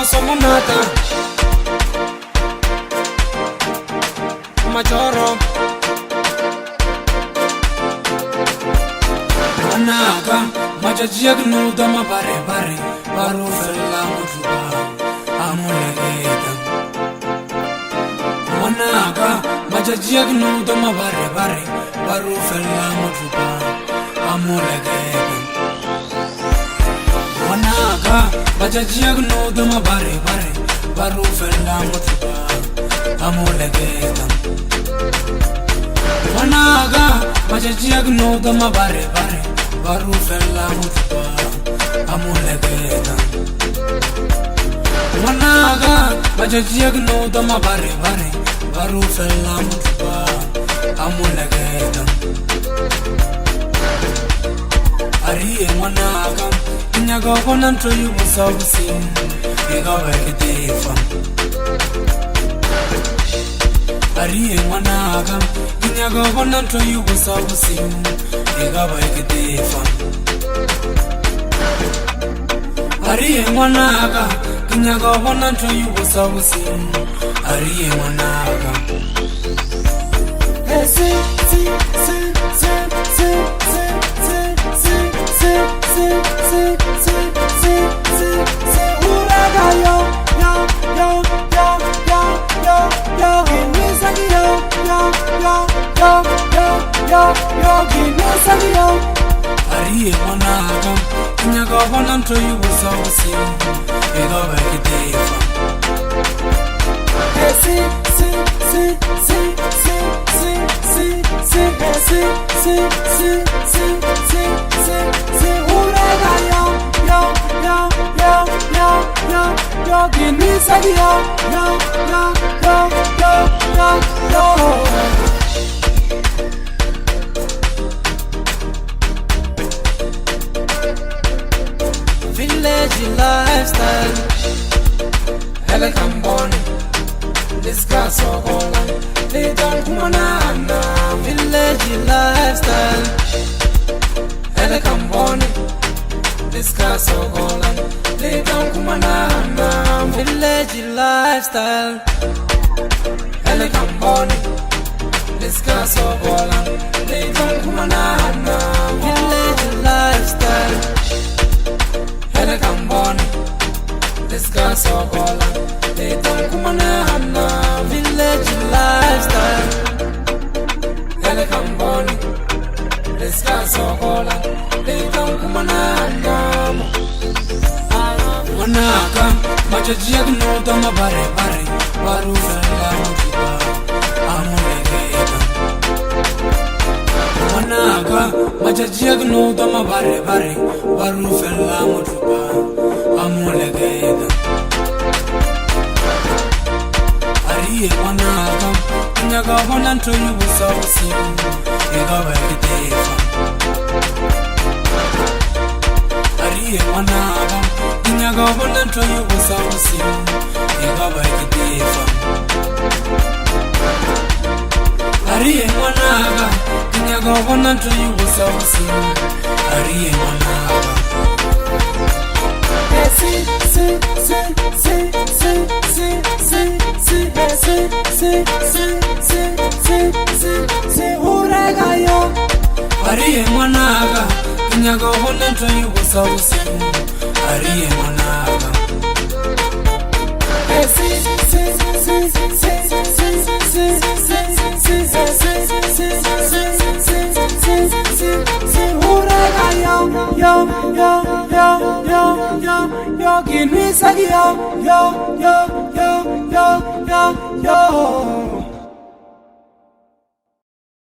somonata Machoro Manaka Machajiagnu dama bare bare Baru fella mutuba Amulegeta Manaka Machajiagnu dama bare bare Baru fella mutuba Amulegeta Manaka Machajiagnu dama bare bare Baru fella mutuba Amulegeta Manaka Machajiagnu dama bare bare Baru fella mutuba Amulegeta Manaka Machajiagnu dama bare bare Baru fella mutuba Amulegeta Ariye manaka Inyaga konanto yubu sabusin Ega weketefa Ariye manaka Inyaga konanto yubu sabusin Ega weketefa Ariye manaka Inyaga konanto yubu sabusin Ariye manaka Hey, see, Uraga yo, Ariye manaka, Inyaga wananto yubu sabusin, Ega weketefa. Village lifestyle, hella kamboni, this gas so golan, they don't kumanana. Village lifestyle, hella kamboni, this gas so golan, they don't kumanana. Village lifestyle, hella kamboni, this gas so golan, they don't kumanana. Village lifestyle. Hele kamboni, this guy so gola. They don't come on village lifestyle. Hele kamboni, this guy so gola. They don't come on Manaka Machajiagnu dama bare bare Baru fella mutuba Amulegeta Manaka Machajiagnu dama bare bare Baru fella mutuba Amulegeta Ariye manaka Inyaga wananto yubu sabusin Ega weketefa Ariye manaka Inyaga wananto yubu sabusin Ega weketefa Ariye manaka Inyaga wananto yubu sabusin Ariye manaka Uraga yo, Ariye manaka Inyaga wananto yubu sabusin Ariye manaka Give me some yo.